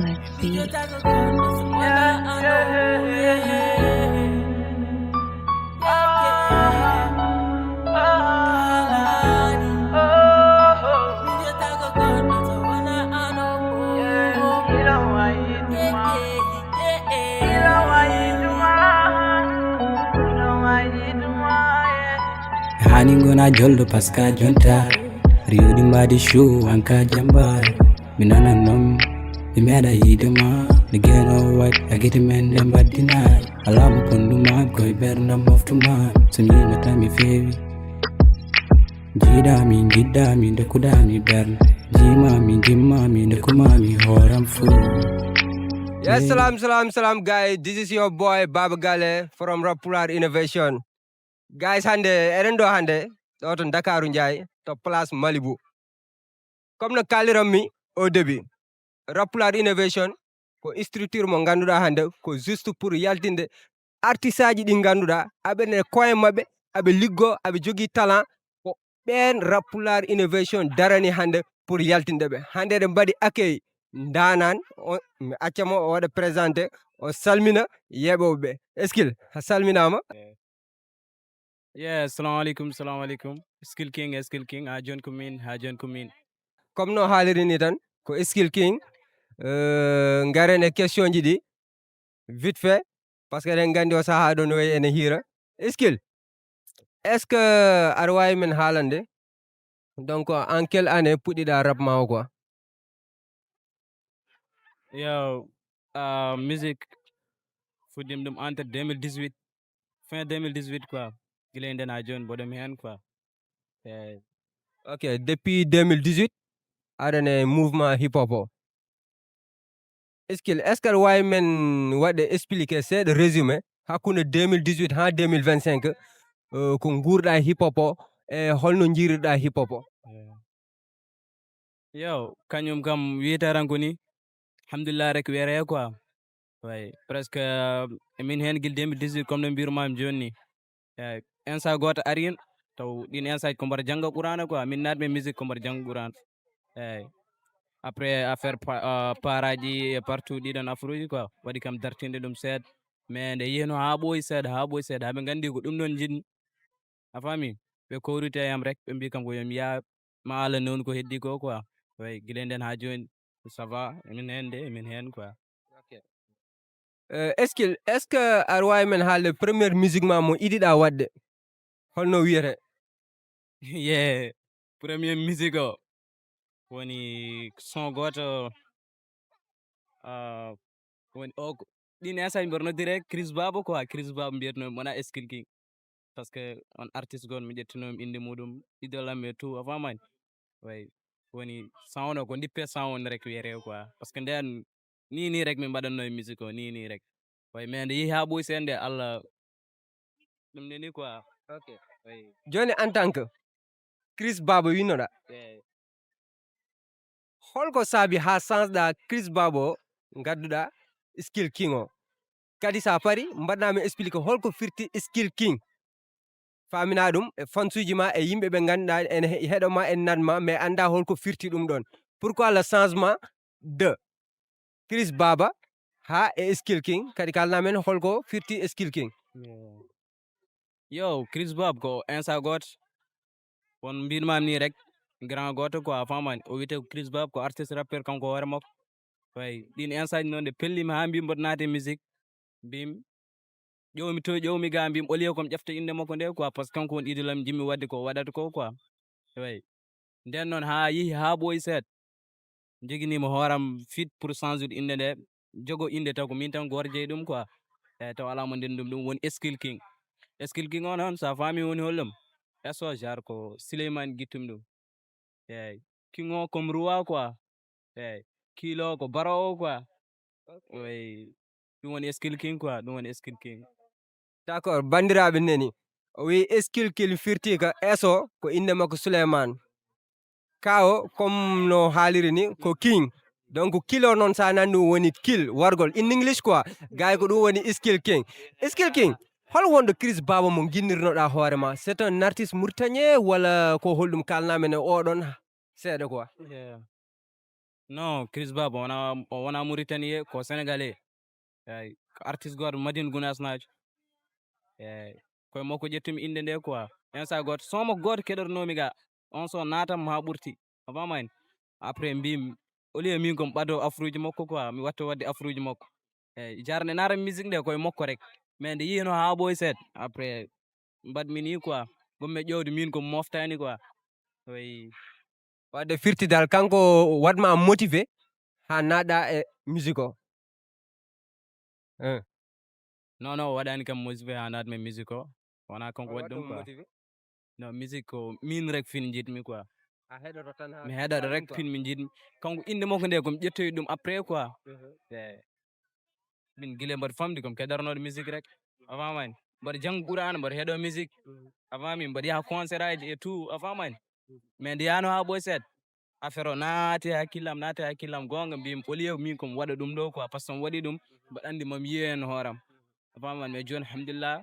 beat. Haningona joldo paska jonta Rio di mbadi show anka jambar Minana nom Imeda hidima Nigeno white agiti men dem badina Alamu konduma goy berna moftuma Sumi matami fevi Jidami ndekudami bern Jimami ndekumami horam fu. Yes, salam guys. This is your boy Baba Gale from Rapular Innovation. Guys, erendo hande to Dakaru Njai to place Malibu. Comme no kaliram au début. Rapular Innovation ko structure mo ganduda hande ko juste pour yaltinde artisaji di ganduda abe ne coin mabbe abe liggo abe jogi talent ko ben Rapular Innovation darani hande pour yaltinde be hande de mbadi accueil ndanan mi accamo o wada présenté o salmina yebobe eskil salminama. Yeah, assalamu alaikum. Skill King, Hajon Kumin. Comme no haaliri ni tan ko Skill King ngarene question ji di vite fait parce que den gandi o saha don way ene hira Skill est ce que aɗa wawi men haalande donc en quelle année puɗɗiɗa rap ma quoi? Yo, music fuɗɗim ɗum entre 2018 fin 2018 quoi gila nden Hajon boɗom hen quoi. Ok, depuis 2018 aɗane mouvement hip hop o est ce que aɗa wawi men waɗe expliqué seeɗa résumé hakkude 2018 ha 2025 ko guurɗa hip hop o e holno jiiruɗa hip hop o? Yo, kañum kam wiyetaranko ni alhamdulillah rek were quoi. Ouais, presque min hen gil 2018 comme no mbirumami joni ni insa goto arin taw ɗin insa ko mbaɗa jangga qur'ana quoi min natɓe musique ko mbaɗa jangga qur'ana eyyi après affaire paraji partout ɗiɗon affaire quoi waɗi kam dartinde ɗum seeɗa mais nde yihno ha ɓooyi seeɗa haɓe gandi ko ɗum ɗon jinmi a faami ɓe kowrite yam rek ɓe mbi kam ko yomi ya ma Allah noon ko heddi ko quoi way guila nden ha joni ça va emin hen quoi. Est ce que aɗa wawi men haalde première musique ma mo iɗiɗa wadde holno wiyete? Yeah, premier musique o woni son goto woni o ɗin instant mbiɗa noddire Chris Baba quoi Chris Baba mbiyatnomi wona Skill King par ce que on artiste goto mi ƴettinomi inde muɗum idole am et tout a famani way woni sound o ko dippe sound rek wiyete quoi par ce que nden ni rek min mbaɗanno e musique o ni rek way mais nde yeehi ha ɓooyi seeɗa nde Allah ɗum neni quoi. Ok, joni en tant que Chris Baba winnoɗa holko saabi ha changeɗa Chris Baba o gadduɗa Skill King o kadi sa pari mbaɗnami expliqué holko firti Skill King famina ɗum e fansuji ma e yimɓeɓe ganduɗa ene heeɗoma en natma mais anda holko firti ɗum ɗon pourquoi le changement de Chris Baba ha e Skill King kadi kalnamen holko firti Skill King? Yo, Chris Baba ko insa goto won mbinumami ni rek grand goto quoi a famani o wiyete ko Chris Baba ko artiste rappeur kanko hoore makko way ɗin instant ji noon nde pellimi ha mbimi mboɗo naate musique mbimi ƴewmi ga mbimi au lieu komi ƴefta inde makko nde quoi par ce que kanko woni idole am jimmi wadde ko waɗata ko quoi way nden noon ha yeehi ha ɓooyi seeɗa joguinimi hooram fit pour changer ude inde nde jogo inde taw ko min tan goto jeeyi ɗum quoi eyyi taw ala mo ndendum ɗum woni Skill King. Skill King o noon sa faami woni hollum eso genre ko Souleymane guittumi ɗum eyyi king o comme roi quoi eyyi kilo ko barowo quoi way ɗum woni Skill King quoi ɗum woni Skill King. D' accord bandiraɓe nani o wi Skill King firti ka eso ko inde makko Souleymane ka o comme no haaliri ni ko king donc kilo noon sa nani ɗum woni kill wargol in english quoi gay ko ɗum woni Skill King. Skill King hol wonɗo Chris Baba mo guinnirnoɗa hoorema c'est un artiste mauritanien walla ko holɗum kalnamen e oɗon seeɗa quoi? non Chris Bab wona Mauritanie ko Sénégalais. Eyi ko artiste goto Madine Gounass najo. Eyi koye makko ƴettumi inde nde quoi. Instant goto son makko goto keɗotonomi ga on son natanmo ha ɓurti a famani. Après mbimi au lieu min komi ɓadowo afro uji makko quoi mi watta wadde afro uji makko. Eyi jarne narami musique nde koye makko rek mais nde yihino ha ɓooyi seeɗa après mbaɗmi ni quoi gommi e ƴewde min komi moftani quoi. Oui. wadde firtidal kanko waɗma motivé ha naɗa e musique o. non o waɗani kam motivé ha natmi e musique o wona kanko waɗi ɗum quoi. motivé non musique ko min rek fin jiɗmi quoi. a heɗoto tan ha mi heɗaɗo rek fin mi jiɗmi kanko inde makko nde komi ƴettoyi ɗum après quoi. Eyi min guila mbaɗa famdi komi keɗotonoɗo musique rek a famani mbaɗa jangga Qur'an mbaɗa heeɗo musique a fami mbaɗa yaha concert aji et tout a famani mais nde yahno ha ɓooyi seeɗa affaire o naati e hakkillam gonga mbimi au lieu min komi waɗa ɗum ɗo quoi par ce que mi waɗi ɗum mbaɗa andi mami yiiya hen hooram a famani mais joni alhamdulillah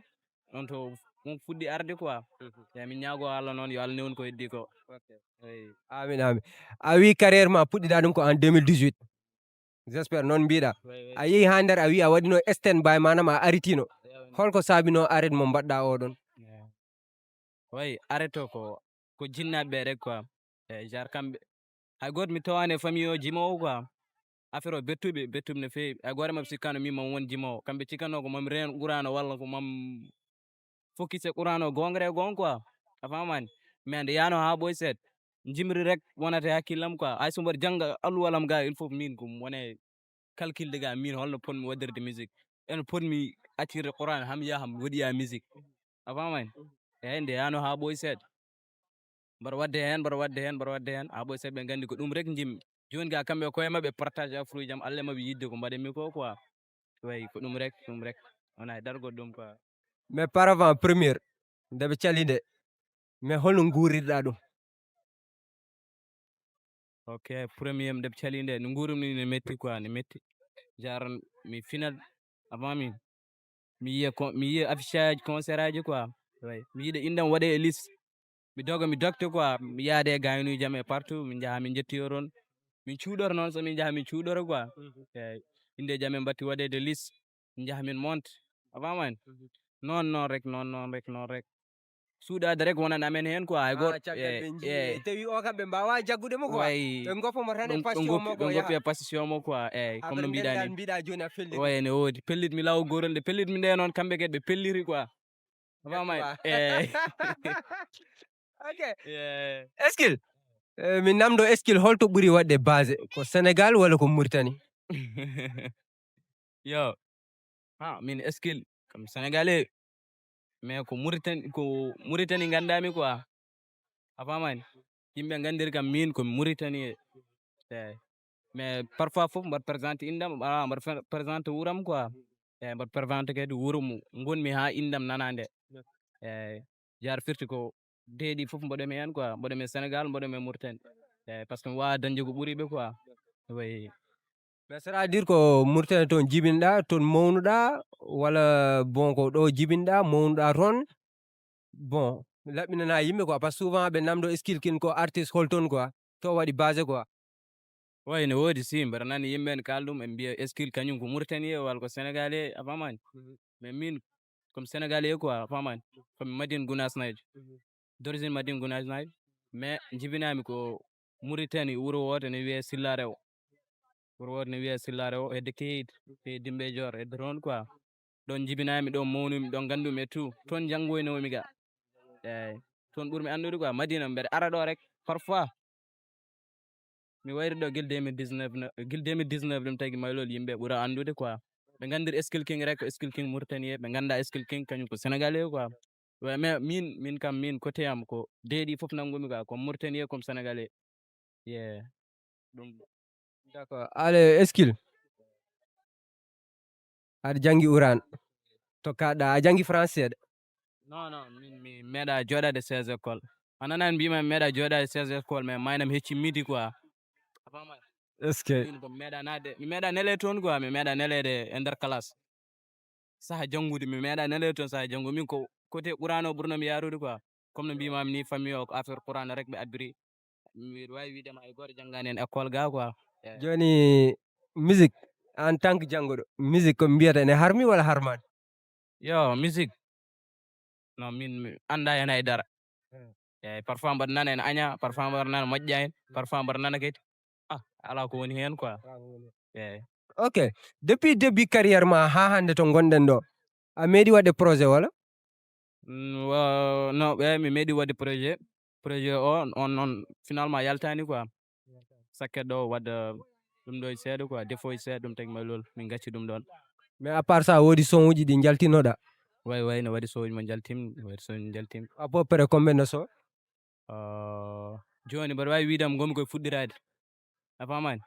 on to ɗum fuɗɗi arde quoi. Eyi min ñaago Allah noon yo Allah newnu ko heddi ko. Eyi amin amin a wi carrière ma puɗɗiɗa ɗum ko en 2018 j'espère noon mbiɗa a yeehi ha nder a wi a waɗino stand by manam a aritino holko saabino arrêt mo mbaɗɗa oɗon. way arrêté o ko jinnaɓeɓe rek quoi. Eyi jar kamɓe hay goto mi tawani e famille o jimowo quoi affaire o bettuɓe no fewi hay goto mabɓe sikkano min mami won jimowo kamɓe cikkanno ko mami reno Qur'an o walla ko mam focus e Qur'an o gonga e gonga quoi a famani mais nde yahno ha ɓooyi seeɗa jimri rek wonata e hakkillam quoi hay so mbaɗa jangga alluwalam ga il faut min komi wone calculde ga min holno ponmi waddirde musique eno ponmi accirde Qur'an hami yaha mi woɗoya musique a famani eyyi nde yahno ha ɓooyi seeɗa mbaɗa wadde hen ha ɓooyi seeɗa ɓe gandi ko ɗum rek jimmi joni ga kamɓe koye mabɓe partage afro uji am Allah e mabɓe yidde ko mbaɗanmi ko quoi. Way ko ɗum rek wona e dargo ɗum quoi. mais par avant premiére ndeɓe cali nde mais holno gurirɗa ɗum. ok premier ndeɓe cali nde no guurumi ne metti quoi ne metti jar mi finat avant mi yiya affiche aji concert aji quoi. Way mi yiiɗa indam waɗe e liste mi doga mi docte quoi mi yaade e gaynuji am e partout min jaaha min jettoyo toon min cuuɗoro noon somin jaaha min cuuɗoro quoi. Eyi indeji amen batti waɗede liste min jaaha min monte a famani noon rek suuɗade rek wonani amen hen quoi hay goto tawi o kam ɓe mbawa jaggude mo quoi way ɓe goppamo tan e ɓe passion mo goppi e passion mo quoi eyyi comme no mbiɗa ni mbiɗa joni a felli way ne woodi pellitmi lawol gorol nde pellitmi nde noon kamɓe kadi ɓe pelliri quoi a famani eyyi ok Eskil min namdo Eskil holto ɓuuri waɗde basé ko Sénégal walla ko Mauritanie. yo min Eskil comme sénégalais mais ko Mauritanie gandami quoi a famani yimɓe gandiri kam min komi Mauritanie eyyi mais parfois foof mbaɗa présenté indam mbaɗa présenté wuuram quoi eyyi mbaɗa présenté kadi wuuro mo gonmi ha indam nana nde eyyi jar firti ko deeɗi foof mbaɗomi hen quoi mbaɗomi e Sénégal mbaɗomi e Mauritanie eyyi par ce que mi wawa dañde ko ɓuuriɓe quoi. Oui mais c'est à dire ko Mauritanie toon jibinɗa toon mawnuɗa walla bon ko ɗo jibinɗa mawnuɗa toon bon laɓɓinana yimɓe quoi par ce que souvent ɓe namdo Eskil kin ko artiste holton quoi to waɗi basé quoi. way ne woodi si mbeɗa nani yimɓe ne kalda ɗum ɓe mbiya Eskil kañum ko Mauritanie walla ko sénégalais a famani mais min comme sénégalais quoi a famani komi Madine Gounass nayjo d'origine Madine Gounass nayjo mais jibinami ko Mauritanie wuuro woto ne wiye Silla Rewo hedde Keydi Dimbédior hedde toon quoi ɗon jibinami ɗon mawnumi ɗon gandumi et tout toon janggoynomi ga eyyi toon ɓuurmi andude quoi Madina mbeɗa ara ɗo rek parfois mi wayri ɗo guila 2019 ɗum tagui maylol yimɓe ɓuura andude quoi ɓe gandiri Eskil King rek ko Eskil King Mauritanie ɓe ganda Eskil King kañum ko sénégalais quoi. Ouais mais min côté am ko deeɗi foof nanggumi quoi comme Mauritanie comme sénégalais yeah ɗum d'accord ale Eskil aɗa jangi uran tokkaɗa a jangi français seeɗa. non min mi meeɗa joɗade 16 école a nanani mbima mi meeɗa joɗade 16 école mais maynam hecci midi quoi a famani est ce que min ko mi meeɗa nele toon quoi mi meeɗa nelede e nder classe saaha janggude mi meeɗa nelede toon saaha janggude min ko côté Qur'an o ɓurnomi yarude quoi comme no mbimami ni famille o ko affaire Qur'an rek ɓe abbiri mbiɗa wawi widema hay goto janggani hen école ga quoi joni music en tant que janngoɗo music ko mbiyata ene harmi walla harmani? Yo music no min anda hen haydara. Eyyi parfois mbaɗa nana ene aña, parfois mbaɗa nana moƴƴa hen, parfois mbaɗa nana kadi ala ko woni hen quoi. Eyyi. Ok, depuis début carrière ma ha hande to gonɗen ɗo, a meeɗi waɗde projet walla? No mi meeɗi wadde projet. Projet o on finalement yaltani quoi. Sakket ɗo wadda ɗum ɗo e seeɗa quoi, défaut e seeɗa ɗum tagi malol min gacci ɗum ɗon. Mais à part ça woodi son uji ɗi jaltinoɗa? Way no waɗi son uji mo jaltimi, no waɗi son uji mo jaltimi. À peu près combien de son? Joni mbaɗa wawi widam gonmi koye fuɗɗirade, a famani?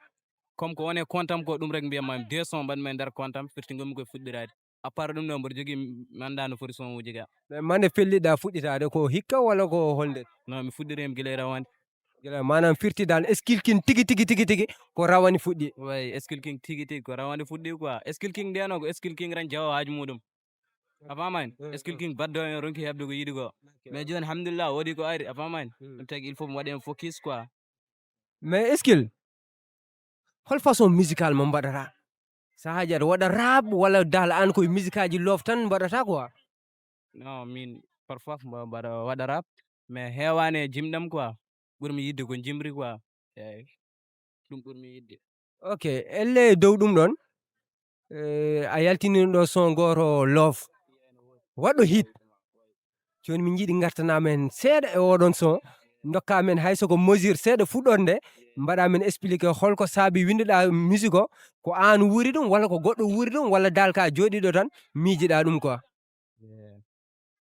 Comme ko woni e compte am ko ɗum rek mbiyatmami 2 son mbaɗmi e nder compte am firti gonmi koye fuɗɗirade. À part ɗum ɗo mboɗo jogui mi anda no foti son uji ga. Mais mande pelliɗa fuɗɗitade ko hikka walla ko holnde? Non mi fuɗɗirima guila e rawande. Guila manam firtidal eskilkin tigi ko rawani fuɗɗi. Way eskilking tigi ko rawande fuɗɗi quoi. Eskilking ndeno ko eskilking ran jawa haaju muɗum. A famani? Eskilking baddo en ronki hebde ko yiɗi ko. Mais joni alhamdulillah woodi ko ari, a famani? Ɗum tagi il faut mi waɗa hen focus quoi. Mais eskil hol façon musical mo mbaɗata? Sa haaji aɗa waɗa rap walla dal an koye musique aji love tan mbaɗata quoi? Non min parfois mbaɗa waɗa rap mais hewani e jimɗam quoi. Ɓurmi yidde ko jimri quoi. Eyyi. Ɗum ɓurmi yidde. Ok, elle dow ɗum ɗon a yaltini ɗo son goto love waɗɗo hit joni min jiiɗi gartana men seeɗa e oɗon son dokka men hay soko mesure seeɗa fuɗɗorde mbaɗa men expliqué holko saabi winduɗa musique o ko an wuri ɗum walla ko goɗɗo wuri ɗum walla dal ka joɗiɗo tan miijiɗa ɗum quoi?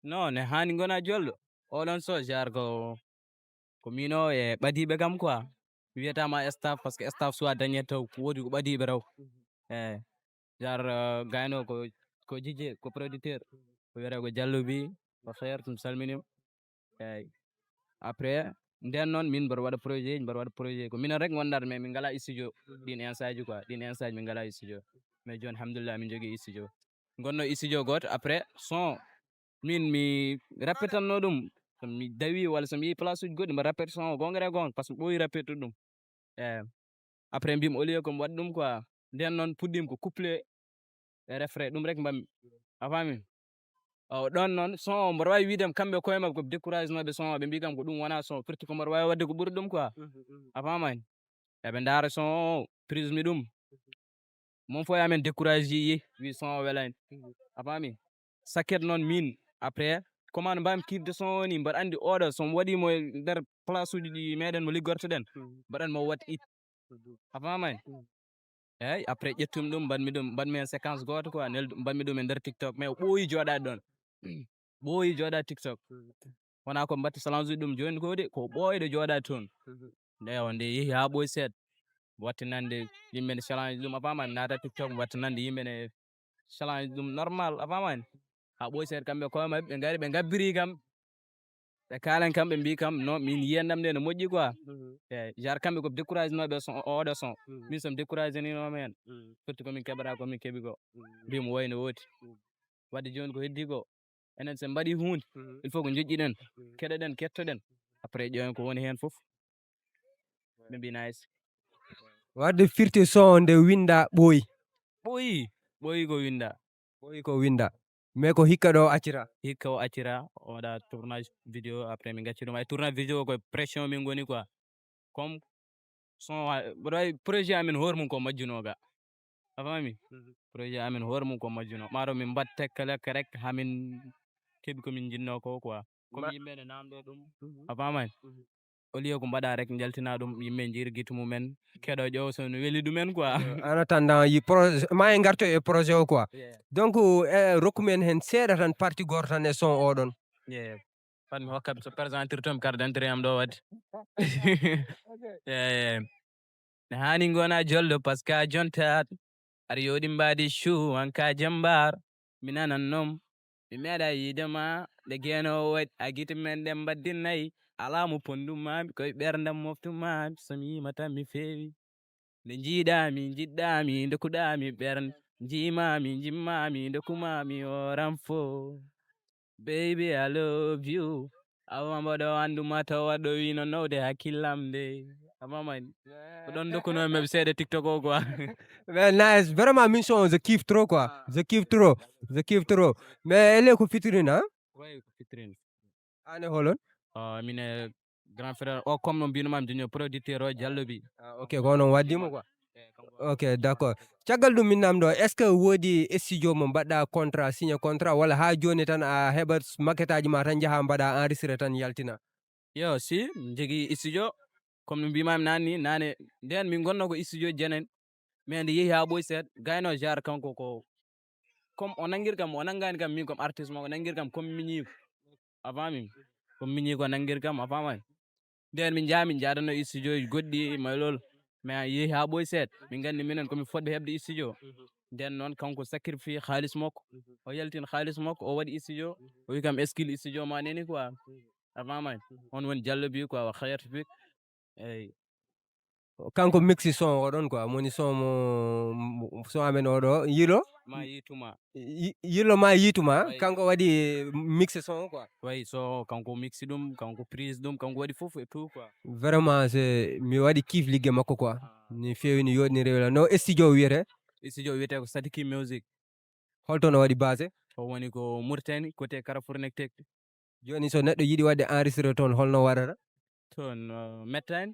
Non ne hani gona jolɗo oɗon so genre ko mino e ɓadiɓe kam quoi. Mi wiyatama staff par ce que staff soit dañete taw woodi ko ɓadiɓe raw. Eyyi. Genre gayno ko DJ ko producteur ko wiyete ko Diallo By o frère mi salminimo. Eyyi. Après nden noon min mbaɗa waɗa projet ko minen rek gondata mais min ngala studio ɗin instant ji quoi, ɗin instant ji min ngala studio. Mais joni alhamdulillah min jogui studio. Gonno studio goto après son min mi rappitanno ɗum somi dawi walla somi yeehi place uji goɗɗi mbaɗa rappete son o gonga e gonga par ce que mi ɓooyi rappetude ɗum. Eyyi. Après mbimi au lieu komi waɗa ɗum quoi, nden noon puɗɗima ko couplet e refrain ɗum rek mbammi, a faami? Ɗon noon son o mbaɗa wawi widemo kamɓe koye mabɓe koɓe décourage noɓe son o ɓe mbi kam ko ɗum wona son firti ko mbaɗa wawi wadde ko ɓuuri ɗum quoi. A famani? Eɓe ndaara son o prise mi ɗum. Mon fo yamen décourage yi wi son o welani. A faami? Sakket noon min après comment no mbami kirde son o ni mbaɗa andi oɗo somi waɗimo e nder place uji ɗi meɗen mo liggortoɗen mbaɗanmo what hit. A famani? Eyyi après ƴettumi ɗum mbaɗmi hen séquence goto quoi mbaɗmi ɗum e nder TikTok mais o ɓooyi joɗade ɗon. Ɓooyi joɗade TikTok. Wona ko mbatti challenge uji ɗum joni ko de ko ɓooyɗo joɗade toon. Nde yeehi ha ɓooyi seeɗa wattinande yimɓe ne challenge ɗum a famani nata TikTok wattinande yimɓe ne challenge ɗum normal a famani? Ha ɓooyi seeɗa kamɓe koye mabɓe ɓe gari ɓe gabbiri kam ɓe kalani kam ɓe mbi kam non min yiyannam nde ne moƴƴi quoi. Eyyi genre kamɓe koɓe décourage noɓe oɗo son min somi découragé ninomi hen firti komin keɓata komin keeɓi ko mbimi woy no woodi. Wadde joni ko heddi ko enen sen mbaɗi hunde il faut ko joƴƴiɗen keɗoɗen kettoɗen après ƴeewen ko woni hen foof ɓe mbi nice. Wadde firti son nde winda ɓooyi. Ɓooyi ko winda. Ɓooyi ko winda mais ko hikka ɗo accira. Hikka o accira o waɗa tournage vidéo après min gacci ɗum ay tournage vidéo koye pression min goni quoi. Comme son mbaɗa wawi projet amen hoore mum ko majjunoga. A fami? Projet amen hoore mum ko majjuno. Mataw min mbat tekka lekka rek hamin keeɓi komin jinno ko quoi. Comme yimɓe ne namdo ɗum. A famani? Au lieu ko mbaɗa rek jaltina ɗum yimɓe jiira guite mumen keɗo ƴeewa sono weeli ɗumen quoi. En attendant yi projet ma en garto e projet o quoi. Donc rokkumen hen seeɗa tan partie goto tan e son oɗon. Pat mi hokkaɓe so présentir tomi carte d'identité am ɗo wadde. Ne hani gona jolɗo par ce que a jontat aɗa yoɗi mbadi shoe an ka jambar mi nanan noon mi meeɗa yidema nde gueno waɗi ha guite men ɗe mbaddinayyi ala mo pondumami koye ɓerdam moftumami somi yima tan mi feewi nde jiiɗami jiɗɗami dokkuɗami ɓernde jimami jimmami dokkumami oram fo baby I love you awa mbaɗo anduma taw waɗɗo wino nawde hakkillam nde a famani ko ɗon dokkunomi seeɗa TikTok o quoi. Mais nice, vraiment min son je kiffe trop quoi, je kiffe trop, je kiffe trop. Mais ele ko featuring hein? Way ko featuring. Ane holon? Mine grand frère o comme no mbinumami joni producteur o Diallo Bi. OK ko non waddimo quoi. Kanko OK d'accord. Caggal ɗum min namdo est ce que woodi studio mo mbaɗɗa contrat signé contrat walla ha joni tan a heɓat maquette aji ma tan jaaha mbaɗa enregistré tan yaltina? yo si mi jogui studio comme no mbimami nane ni nane nden min gonno ko studio jenen mais nde yeehi ha ɓooyi seeɗa gayno genre kanko ko comme o nanguiri kam o nanggani kam min comme artiste makko o nanguiri kam comme miñiko a faami comme miñiko nanguiri kam a famani nden min jaha min jaadano studio ji goɗɗi maylol mais yeehi ha ɓooyi seeɗa min gandi minen komin fodɓe hebde studio nden noon kanko sacrifie halis makko o yaltina halis makko o waɗi studio o wi kam eskil studio ma neni quoi a famani on woni Diallo Bi quoi o hayrta bik eyyi Kanko mixi son oɗon quoi moni son mo son amen oɗo Yilo? ma yituma Yilo ma yituma Way. kanko waɗi mixe son quoi. way so kanko mixi ɗum kanko prise ɗum kanko waɗi foof et tout quoi. Vraiment c'est mi waɗi kiif ligge makko quoi. Ni fewi ni yoɗni rewla no studio wiyete? studio wiyete ko Sadiki Music Holton o waɗi basé? o woni ko Mauritanie côté Carrefour Nectek Joni so neɗɗo yiɗi wadde enregistré toon holno waɗata? toon mettani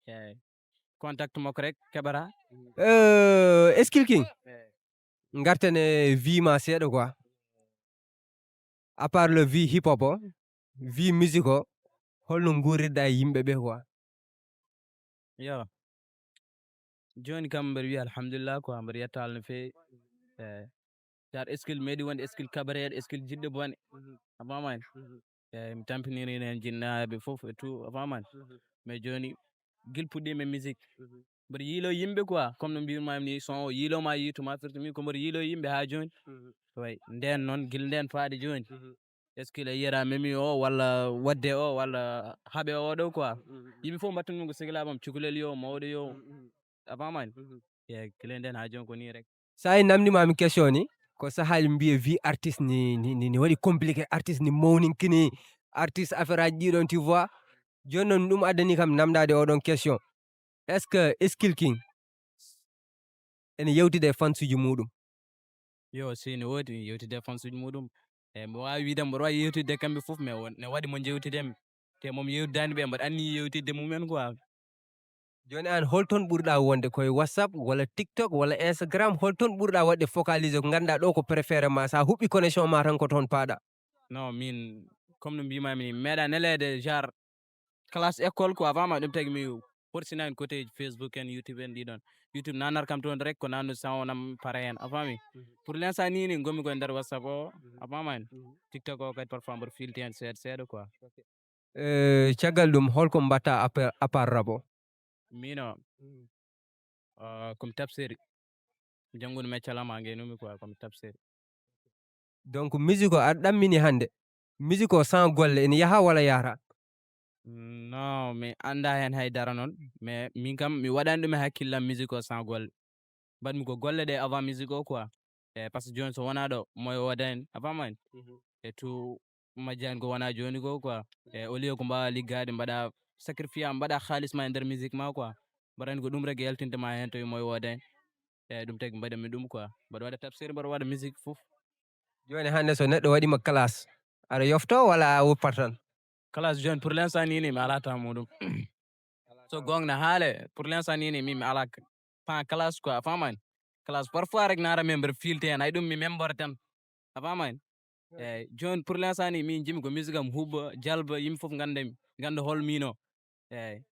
eyyi contact makko rek keɓata Eskil King garten e vie ma seeɗa quoi. À part le vie hip hop o vie musique o holno guurirɗa e yimɓe ɓe quoi. yo joni kam mbeɗa wiya alhamdulillah quoi mbeɗa yetta Allah no fewi eyyi jar eskil meeɗi wonde eskil kabareɗe eskil jiɗɗo bone a famani eyyi mi tampiniri hen jinnaɓe foof et tout a famani mais joni guila puɗɗimi e musique mbeɗa yiilo yimɓe quoi comme no mbimami ni son o yiiloma yituma firti min ko mbeɗa yiilo yimɓe ha joni way nden noon guila nden faade joni est ce que a yiyata memi o walla wadde o walla haaɓe oɗo quoi yimɓe foof mbatta ɗum ko sehilabam cukalel yo mawɗo yo a famani eyyi guila nden ha joni ko ni rek Sa yi namdimami question ni ko sahaji mbiye vie artiste ni waɗi compliqué artiste ni mawninkini artiste affaire aji ɗiɗon tu vois joni noon ɗum addani kam namdade oɗon question est ce que Eskil King ene yewtida e fans uji muɗum? yo si ne woodi mi yewtide fans uji muɗum eyyi mi wawi wiide mboɗo wawi yewtidde kamɓe foof mais ne waɗi mo jewtidemi te momi yewtidani ɓe mbaɗa anni yewtidde mumen quoi. Joni an holton ɓurɗa wonde koye WhatsApp walla TikTok walla Instagram holton ɓurɗa wadde focalisé ko ganduɗa ɗo ko préféré ma sa huɓɓi connexion ma tan ko toon paaɗa? non min comme no mbimami ni mi meeɗa nelede genre classe école quoi fama ɗum tagui mi forcinani côté Facebook en YouTube en ɗiɗon YouTube nanar kam toon rek ko nannude son am para hen a faami pour l' instant ni gonmi koye nder WhatsApp o a famani TikTok o kadi parfois mboɗo filti hen seeɗa seeɗa quoi. Caggal ɗum holko mbatta à part rap o? mino komi tabsiri janggude métier am ha guenumi quoi komi tabsiri. Donc musique o aɗa ɗammini hande musique o sans golle ene yaaha walla yahata? non mi anda hen haydara noon mais min kam mi waɗani ɗum e hakkillam musique o sans golle mbaɗmi ko golle ɗe avant musique o quoi eyyi par ce que joni so wona ɗo moyo wodani a famani et tout majjani ko wona joni ko quoi eyyi au lieu ko mbawa liggade mbaɗa sacrifié a mbaɗa halisma e nder musique ma quoi mbaɗa andi ko ɗum rek yaltintama hen tawi moyo wodani eyyi ɗum tagui mbaɗanmi ɗum quoi mbaɗa waɗa tabsir mbaɗa waɗa musique foof. Joni hande so neɗɗo waɗima classe aɗa yofto walla a woppat tan? classe joni pour l' instant ni mi ala temps muɗum so gonga haale pour l' instant ni min mi ala temps classe quoi a famani classe parfois rek nara min mbeɗa filti hen hay ɗum mi membore tan a famani eyyi joni pour l' instant ni min jimi ko musique am huuɓa jalba yimɓe foof gandami ganda holmino eyyi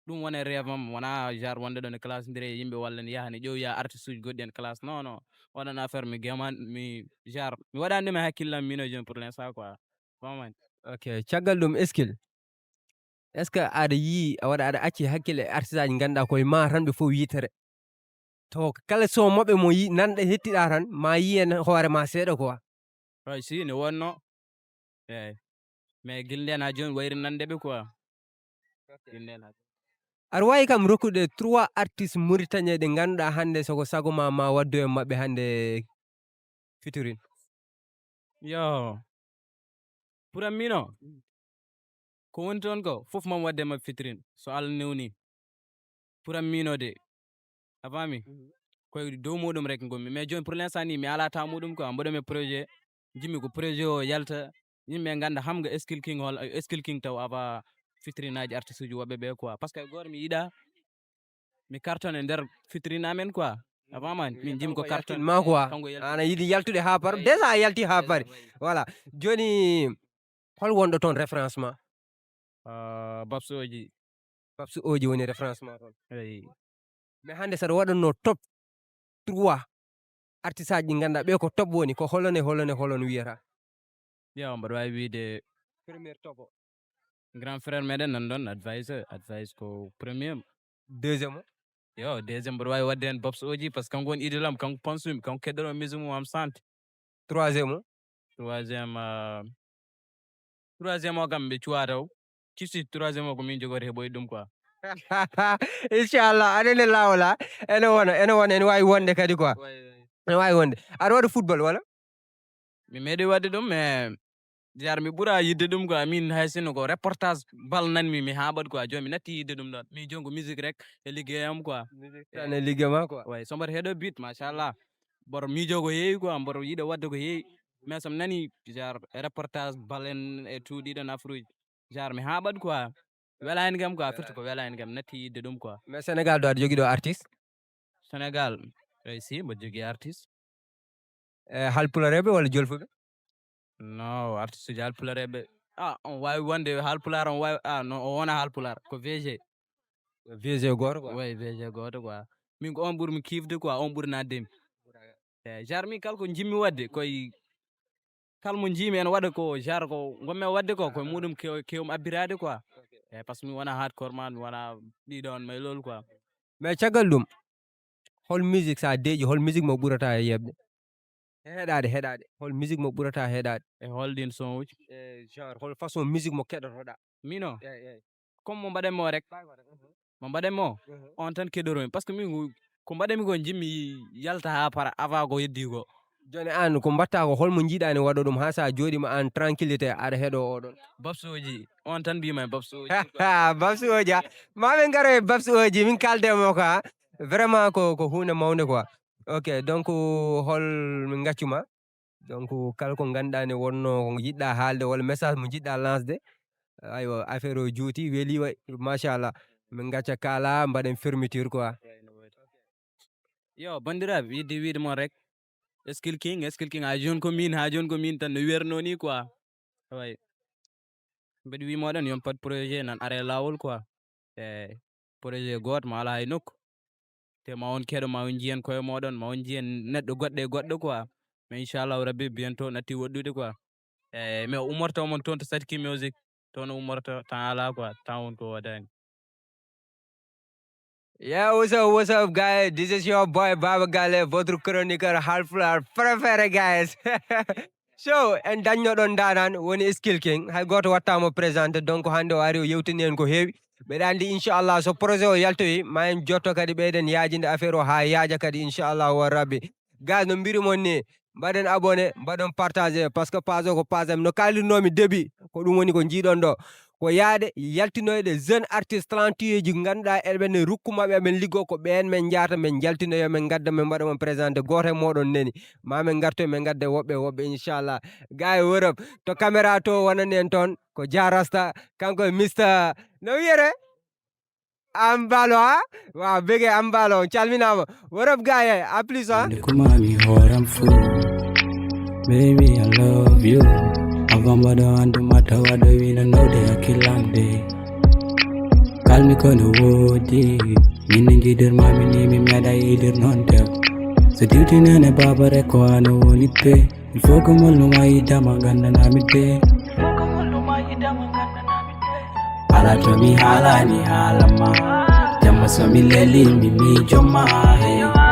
ɗum woni rêve am wona genre wonde ɗo ne classe diri e yimɓe walla ne yaaha ne ƴeewoya artiste uji goɗɗi en classe non non oɗon affaire mi gemani mi genre mi waɗani ɗum e hakkillam mino joni pour l' instant quoi famani. OK caggal ɗum Eskil est ce que aɗa yi aɗa acci hakkille e artiste aji ganduɗa koye ma tan ɓe foof yitere to kala son mabɓe mo nanɗo hettiɗa tan ma yi hen hoorema seeɗa quoi? way si ne wonno eyyi mais guila nden ha joni wayri nandeɓe quoi guila nden ha aɗa wawi kam rokkude 3 artistes mauritanien ɗe ganduɗa hande soko sago ma waddu e mabɓe hande featuring? yo pour am mino ko woni toon ko foof mami wadde e mabɓe featuring so Allah newni puram minode a fami koye dow muɗum rek gommi mais joni pour l'instant ni mi ala ta muɗum quoi mboɗomi projet jimmi ko projet o yalta yimɓe ganda hamga skill king skill king taw ava fitrine aji artiste uji woɓɓe ɓe quoi par ce que goto mi yiɗa mi cartonne nder fitrine amen quoi a famani min jimi ko cartonne ma quoi kanko yalti ana yiɗi yaltude ha par déjà a yalti ha pari voilà joni hol wonɗo toon référencement babs oji babsu oji woni référencement toon eyi mais hande saɗa waɗanno top 3 artiste aji ɗi ganduɗa ɓe ko top woni ko holone wiyata ƴeewa mbaɗa wawi wiide premiére top o grand frère meɗen nan ɗon advice ko premier deuxiéme o yo deuxiéme mbaɗa wawi wadde hen babs oji par ce que kanko woni idolam kanko pansumi kanko keɗɗoɗo musique mum am sante troisiéme o troisiéme o kam ɓe cuwa taw kifsi troisiéme o ko min jogori heɓoyde ɗum quoi inchallah aɗene lawola ene wona ene wawi wonde kadi quoi ene wawi wonde aɗa waɗa football walla mi meeɗi wadde ɗum mais jar mi ɓuura yidde ɗum quoi min hay sinno ko reportage bal nanmi mi haɓat quoi joni mi natti yidde ɗum ɗon min joni ko musique rek e liggeyam quoi tan e ligguey ma quoi way so mbaɗa heeɗo bit machallah mboɗo miijo ko heewi quoi mboɗo yiiɗa wadde ko heewi mais somi nani genre reportage bal en e tout ɗiɗon affaire uji genre mi haɓat quoi welani kam quoi firti ko welani kam mi natti yidde ɗum quoi mais sénégal ɗo aɗa jogui ɗo artiste sénégal si mboɗo jogui artiste e halpulareɓe walla jolfuɓe non artiste uji halpulareɓe on wawi wonde halpular on wawi non o wona halpular ko VG VG goto quoi way VG goto quoi min ko on ɓuurmi kifde quoi on ɓuuri naddemi eyyi genre min kala ko jimmi wadde koye kala mo jiimi ene waɗa ko genre ko gonmi wadde ko koye muɗum kewmi abbirade quoi eyyi par ce que mi wona hardcore man mi wona ɗiɗon maylol quoi mais caggal ɗum hol musique sa deeƴi hol musique mo ɓuurata e yebde heɗade hol musique mo ɓuurata heɗade e holɗin son uji e genre hol façon musique mo keɗotoɗa mino eyyi comme mo mbaɗanmi o rek mo mbaɗanmi o on tan keɗoromi par ce que min ko mbaɗanmi ko jimmi yalta ha para avant ko heddi ko joni an ko mbatta ko holmo jiiɗani waɗa ɗum ha sa joɗima en tranquillité aɗa heeɗo oɗon babs oji on tan mbima babs oji babsu oji mamin garo e babsu oji min kaldemo quoi vraiment ko hunde mawde quoi ok donc hol min gaccuma donc kala ko ganduɗa ne wonno ko jiɗɗa haalde walla message mo jiɗɗa lancede aywa affaire o juuti weeli machallah min gacca kala mbaɗen fermeture quoi yo bandiraɓe yidde wiide mon rek skill king ha joni ko min tan no wiyerno ni quoi way mbeɗa wimoɗon yon pat projet nan are lawol quoi e projet goto ma ala hay nokku te ma on keɗo ma on jiihen koye moɗon ma on jiihen neɗɗo goɗɗo e goɗɗo quoi mais inchallahu rabbi bientôt natti woɗɗude quoi e mais ummorto mon toon to Sadiki Music toon ummorto temps ala quoi temps won ko waɗani. Yeah, what's up, guys? This is your boy Baba Gale, votre chroniqueur halflar préféré, guys. So, en daññoɗon danan woni Skill King. Hay goto wattamo présenté, donc hande o ari o yewtini en ko heewi. Mbeɗa andi inchallah so projet o yaltoyi ma en jotto kadi ɓeyden yaajinde affaire o ha yaaja kadi inchallah wa rabbi. Guys, no mbirumon ni mbaɗen abonné mbaɗon partagé par ce que page o ko page am no kalirnomi début ko ɗum woni ko jiiɗon ɗo ko yaade yaltinoyde jeune artiste talentueux ji ganduɗa eɓene rukkumaɓe amen liggo ko ɓen men jaata men jaltinoyo men gadda men mbaɗa mon présenté goto e moɗon neni mamen gartoy men gadde woɓɓe inchallah gars Europe to caméra to wonani en toon ko jarasta kanko e Mr no wiyere Ambalo ha waaw bege Ambalo calminama Europe gars à plus ha baby I love you Agambado andu matawado wina know they are killing Call me kono wodi Minin jidir mami ni mi miada idir non te So duty nene baba reko ano wonipe Il faut que mol no mai dama ganda na mite Ala to mi hala ni halama Jama so mi leli mi joma